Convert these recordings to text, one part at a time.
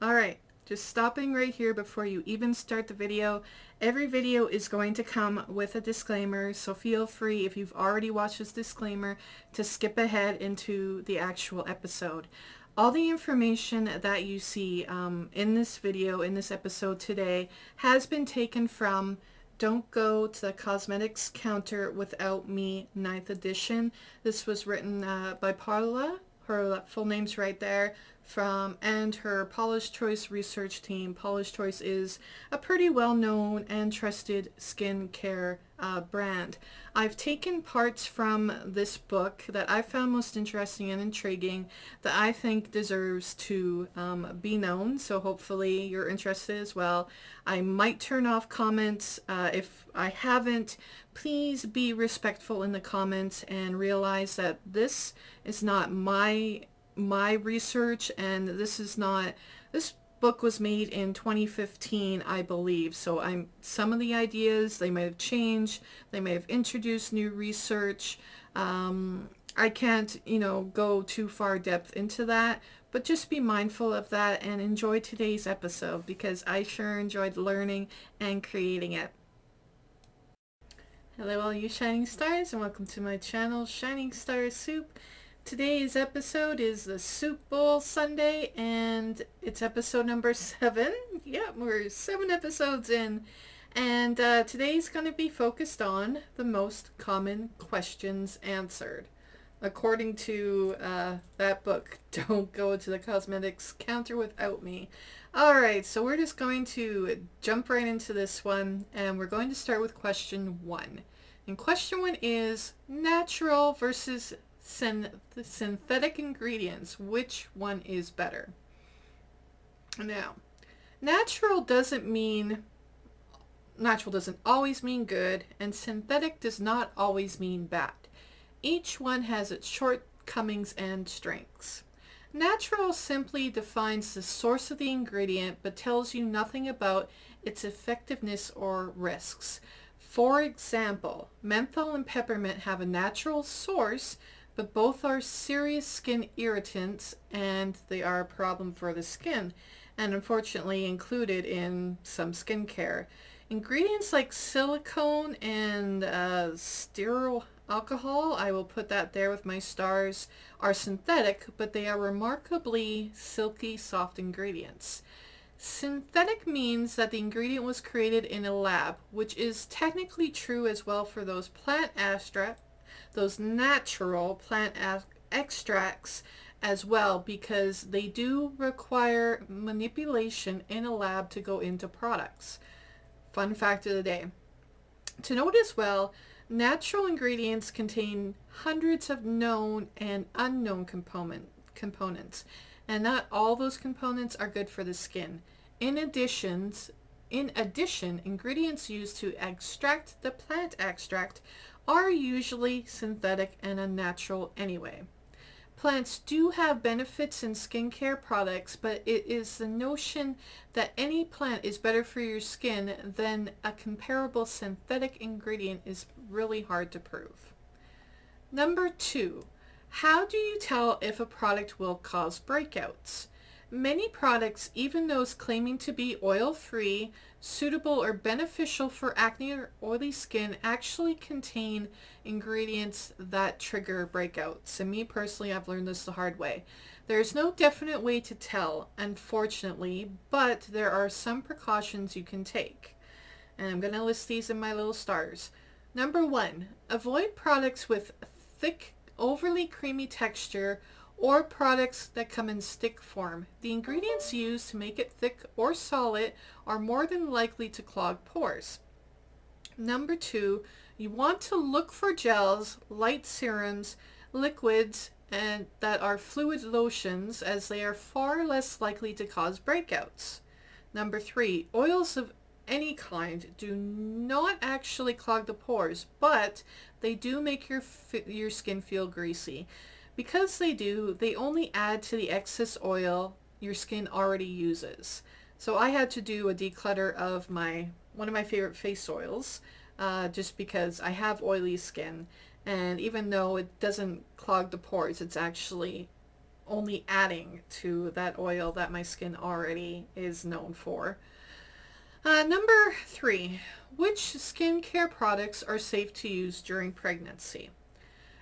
Alright, just stopping right here before you even start the video. Every video is going to come with a disclaimer, so feel free, if you've already watched this disclaimer, to skip ahead into the actual episode. All the information that you see in this video, in this episode today, has been taken from Don't Go to the Cosmetics Counter Without Me, 9th edition. This was written by Paula. Her full name's right there, and her paulaschoice research team. Paulaschoice is a pretty well-known and trusted skincare brand. I've taken parts from this book that I found most interesting and intriguing that I think deserves to be known, so hopefully you're interested as well. I might turn off comments if I haven't. Please be respectful in the comments and realize that this is not my research, and this book was made in 2015, I believe. So some of the ideas, they may have changed, they may have introduced new research. I can't, go too far depth into that, but just be mindful of that and enjoy today's episode, because I sure enjoyed learning and creating it. Hello all you shining stars, and welcome to my channel, Shining Star Soup. Today's episode is the Soup Bowl Sunday, and it's episode number 7. Yeah, we're 7 episodes in, and today's going to be focused on the most common questions answered, according to that book, Don't Go to the Cosmetics Counter Without Me. Alright, so we're just going to jump right into this one, and we're going to start with question 1. And question 1 is natural versus synthetic ingredients. Which one is better? Now, natural doesn't always mean good, and synthetic does not always mean bad. Each one has its shortcomings and strengths. Natural simply defines the source of the ingredient but tells you nothing about its effectiveness or risks. For example, menthol and peppermint have a natural source, but both are serious skin irritants, and they are a problem for the skin, and unfortunately included in some skincare. Ingredients like silicone and stearyl alcohol, I will put that there with my stars, are synthetic, but they are remarkably silky, soft ingredients. Synthetic means that the ingredient was created in a lab, which is technically true as well for those natural plant extracts as well, because they do require manipulation in a lab to go into products. Fun fact of the day. To note as well, natural ingredients contain hundreds of known and unknown components, and not all those components are good for the skin. In addition, ingredients used to extract the plant extract are usually synthetic and unnatural anyway. Plants do have benefits in skincare products, but it is the notion that any plant is better for your skin than a comparable synthetic ingredient is really hard to prove. Number 2, how do you tell if a product will cause breakouts? Many products, even those claiming to be oil-free, suitable or beneficial for acne or oily skin, actually contain ingredients that trigger breakouts. And me personally, I've learned this the hard way. There's no definite way to tell, unfortunately, but there are some precautions you can take. And I'm going to list these in my little stars. Number 1, avoid products with thick, overly creamy texture, or products that come in stick form. The ingredients used to make it thick or solid are more than likely to clog pores. Number 2, you want to look for gels, light serums, liquids, and that are fluid lotions, as they are far less likely to cause breakouts. Number 3, oils of any kind do not actually clog the pores, but they do make your skin feel greasy. Because they do, they only add to the excess oil your skin already uses. So I had to do a declutter of one of my favorite face oils, just because I have oily skin, and even though it doesn't clog the pores, it's actually only adding to that oil that my skin already is known for. Number 3, which skincare products are safe to use during pregnancy?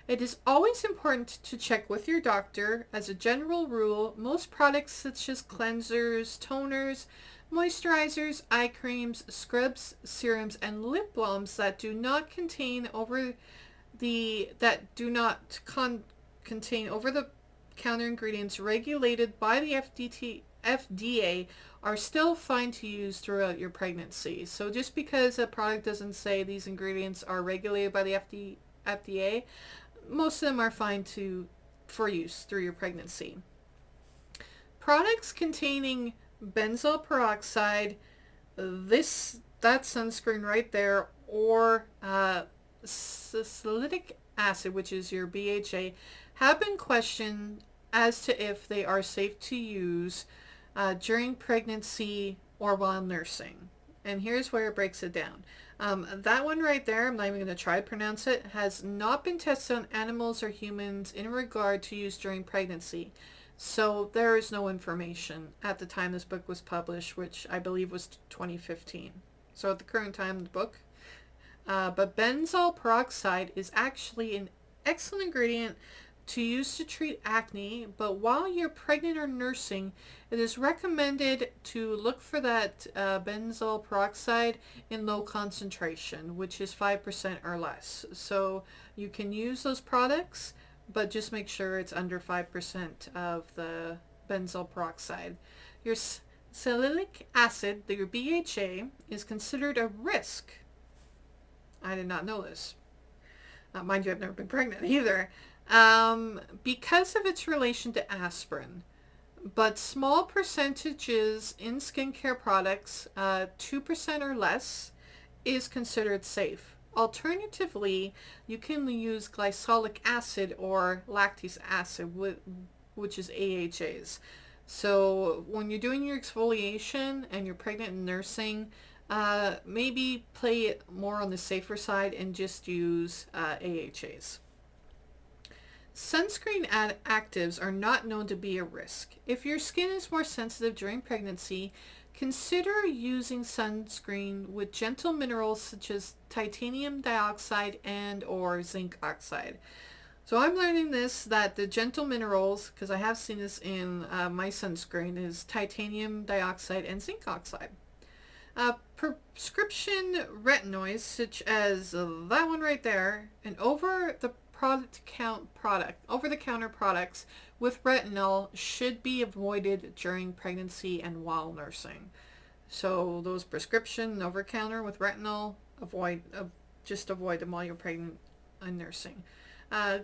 It is always important to check with your doctor. As a general rule, most products such as cleansers, toners, moisturizers, eye creams, scrubs, serums, and lip balms that do not contain contain over-the-counter ingredients regulated by the FDA are still fine to use throughout your pregnancy. So just because a product doesn't say these ingredients are regulated by the FDA, most of them are fine for use through your pregnancy. Products containing benzoyl peroxide, that sunscreen right there, or salicylic acid, which is your BHA, have been questioned as to if they are safe to use during pregnancy or while nursing. And here's where it breaks it down. That one right there, I'm not even going to try to pronounce it, has not been tested on animals or humans in regard to use during pregnancy. So there is no information at the time this book was published, which I believe was 2015. So at the current time of the book. But benzoyl peroxide is actually an excellent ingredient to use to treat acne, but while you're pregnant or nursing, it is recommended to look for that benzoyl peroxide in low concentration, which is 5% or less. So you can use those products, but just make sure it's under 5% of the benzoyl peroxide. Your salicylic acid, your BHA, is considered a risk. I did not know this. Mind you, I've never been pregnant either. Because of its relation to aspirin. But small percentages in skincare products, 2% or less, is considered safe. Alternatively, you can use glycolic acid or lactic acid, which is AHAs. So when you're doing your exfoliation and you're pregnant and nursing, maybe play it more on the safer side and just use AHAs. Sunscreen actives are not known to be a risk. If your skin is more sensitive during pregnancy, consider using sunscreen with gentle minerals such as titanium dioxide and or zinc oxide. So I'm learning that the gentle minerals, because I have seen this in my sunscreen, is titanium dioxide and zinc oxide. Prescription retinoids such as that one right there, and over-the-counter products with retinol should be avoided during pregnancy and while nursing. So those prescription over-the-counter with retinol, just avoid them while you're pregnant and nursing.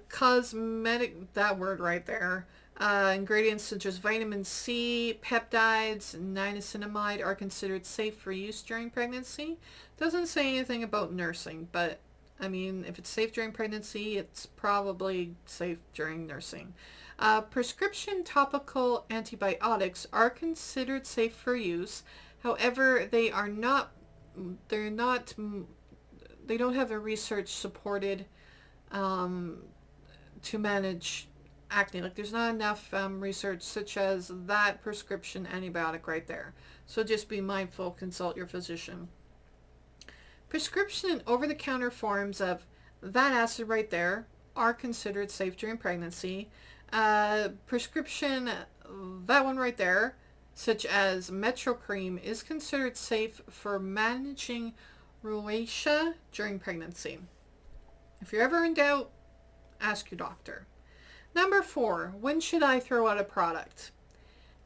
Cosmetic, that word right there. Ingredients such as vitamin C, peptides, niacinamide are considered safe for use during pregnancy. Doesn't say anything about nursing, but I mean, if it's safe during pregnancy, it's probably safe during nursing. Prescription topical antibiotics are considered safe for use. However, they don't have a research supported to manage acne. Like there's not enough research such as that prescription antibiotic right there. So just be mindful, consult your physician. Prescription and over-the-counter forms of that acid right there are considered safe during pregnancy. Prescription, that one right there, such as Metro Cream, is considered safe for managing rosacea during pregnancy. If you're ever in doubt, ask your doctor. Number 4, when should I throw out a product?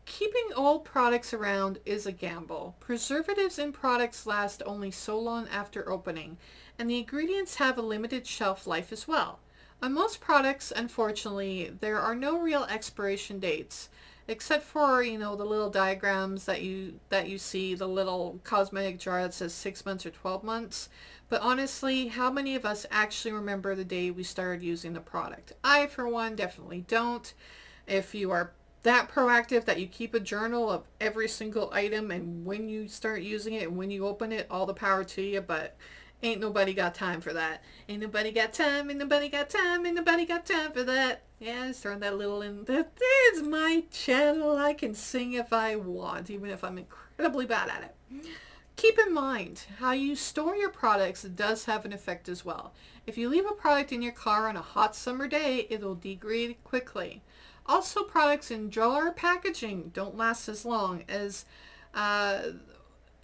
Keeping old products around is a gamble. Preservatives in products last only so long after opening, and the ingredients have a limited shelf life as well. On most products, unfortunately, there are no real expiration dates, except for, the little diagrams that you see, the little cosmetic jar that says 6 months or 12 months. But honestly, how many of us actually remember the day we started using the product? I, for one, definitely don't. If you are that proactive that you keep a journal of every single item and when you start using it and when you open it, all the power to you. But Ain't nobody got time for that. Ain't nobody got time, ain't nobody got time, ain't nobody got time for that. Yeah, just throwing that little in. That is my channel. I can sing if I want, even if I'm incredibly bad at it. Keep in mind, how you store your products does have an effect as well. If you leave a product in your car on a hot summer day, it'll degrade quickly. Also, products in jar packaging don't last as long uh,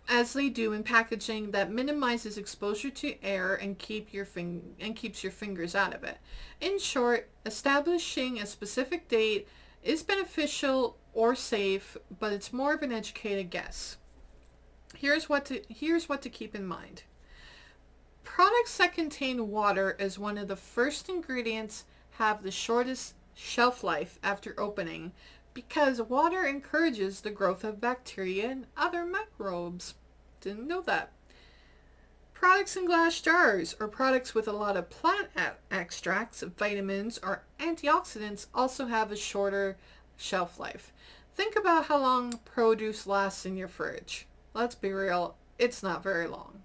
as they do in packaging that minimizes exposure to air and keeps your fingers out of it. In short, establishing a specific date is beneficial or safe, but it's more of an educated guess. Here's what to keep in mind. Products that contain water as one of the first ingredients have the shortest shelf life after opening because water encourages the growth of bacteria and other microbes. Didn't know that. Products in glass jars or products with a lot of plant extracts, vitamins, or antioxidants also have a shorter shelf life. Think about how long produce lasts in your fridge. Let's be real, it's not very long.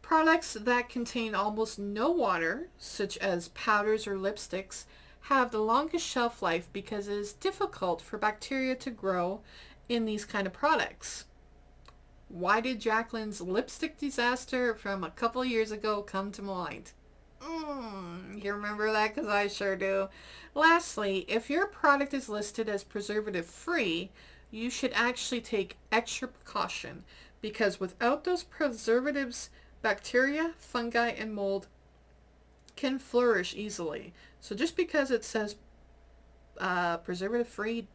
Products that contain almost no water, such as powders or lipsticks, have the longest shelf life because it is difficult for bacteria to grow in these kind of products. Why did Jacqueline's lipstick disaster from a couple years ago come to mind? You remember that? Because I sure do. Lastly, if your product is listed as preservative free, you should actually take extra precaution because without those preservatives, bacteria, fungi, and mold can flourish easily. So just because it says preservative free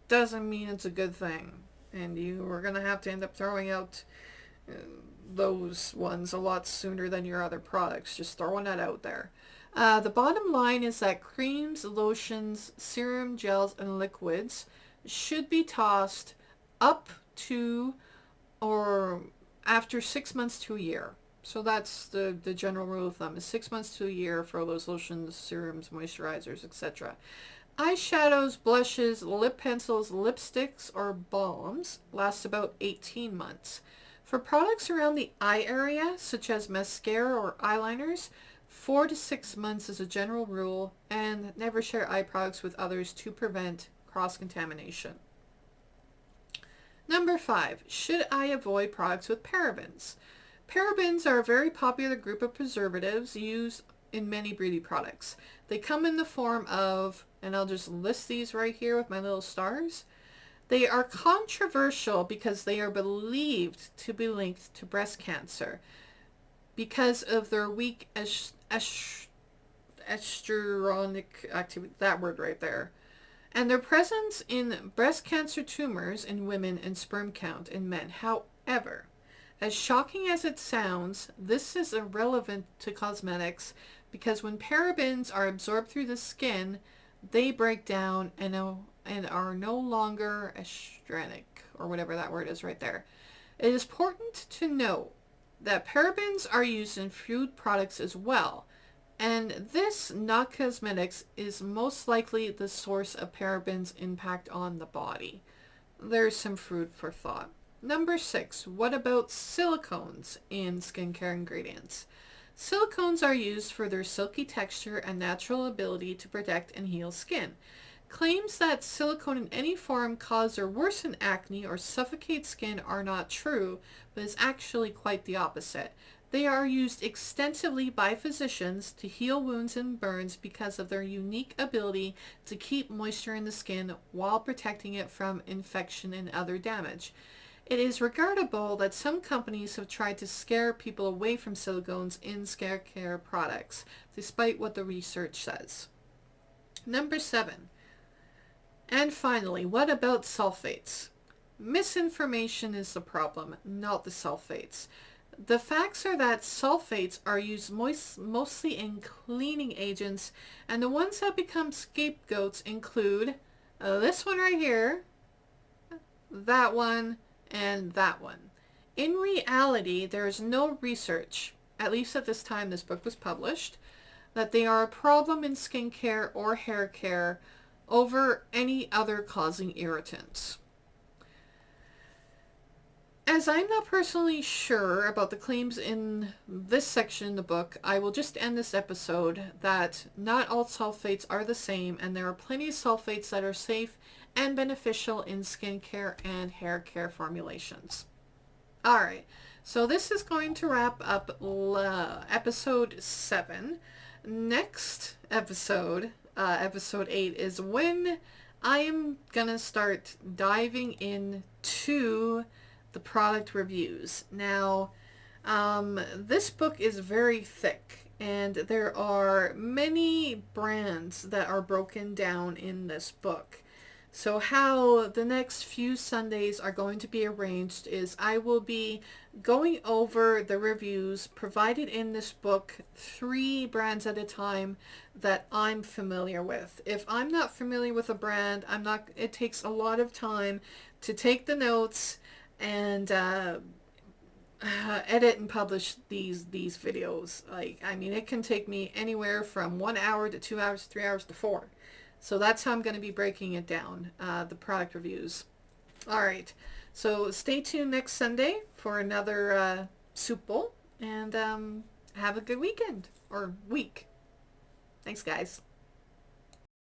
doesn't mean it's a good thing. And you are going to have to end up throwing out those ones a lot sooner than your other products. Just throwing that out there. The bottom line is that creams, lotions, serum, gels, and liquids should be tossed up to or after 6 months to a year. So that's the general rule of thumb, is 6 months to a year for those lotions, serums, moisturizers, etc. Eyeshadows, blushes, lip pencils, lipsticks, or balms last about 18 months. For products around the eye area, such as mascara or eyeliners, 4 to 6 months is a general rule, and never share eye products with others to prevent cross-contamination. Number 5, should I avoid products with parabens? Parabens are a very popular group of preservatives used in many beauty products. They come in the form of, and I'll just list these right here with my little stars. They are controversial because they are believed to be linked to breast cancer because of their weak estrogenic activity, that word right there, and their presence in breast cancer tumors in women and sperm count in men. However, as shocking as it sounds, this is irrelevant to cosmetics because when parabens are absorbed through the skin, they break down and are no longer estrogenic, or whatever that word is right there. It is important to note that parabens are used in food products as well, and this, not cosmetics, is most likely the source of parabens' impact on the body. There's some food for thought. Number 6, what about silicones in skincare ingredients? Silicones are used for their silky texture and natural ability to protect and heal skin. Claims that silicone in any form cause or worsen acne or suffocate skin are not true, but is actually quite the opposite. They are used extensively by physicians to heal wounds and burns because of their unique ability to keep moisture in the skin while protecting it from infection and other damage. It is regrettable that some companies have tried to scare people away from silicones in skincare products, despite what the research says. Number 7. And finally, what about sulfates? Misinformation is the problem, not the sulfates. The facts are that sulfates are used mostly in cleaning agents, and the ones that become scapegoats include this one right here, that one, and that one. In reality, there is no research, at least at this time this book was published, that they are a problem in skincare or hair care over any other causing irritants. As I'm not personally sure about the claims in this section in the book, I will just end this episode that not all sulfates are the same, and there are plenty of sulfates that are safe and beneficial in skincare and hair care formulations. Alright, so this is going to wrap up episode 7. Next episode, episode 8, is when I am going to start diving into the product reviews. Now, this book is very thick, and there are many brands that are broken down in this book. So how the next few Sundays are going to be arranged is I will be going over the reviews provided in this book, 3 brands at a time that I'm familiar with. If I'm not familiar with a brand, it takes a lot of time to take the notes and edit and publish these videos. I mean, it can take me anywhere from 1 hour to 2 hours, 3 hours to 4. So that's how I'm going to be breaking it down, the product reviews. All right, so stay tuned next Sunday for another soup bowl, and have a good weekend or week. Thanks, guys.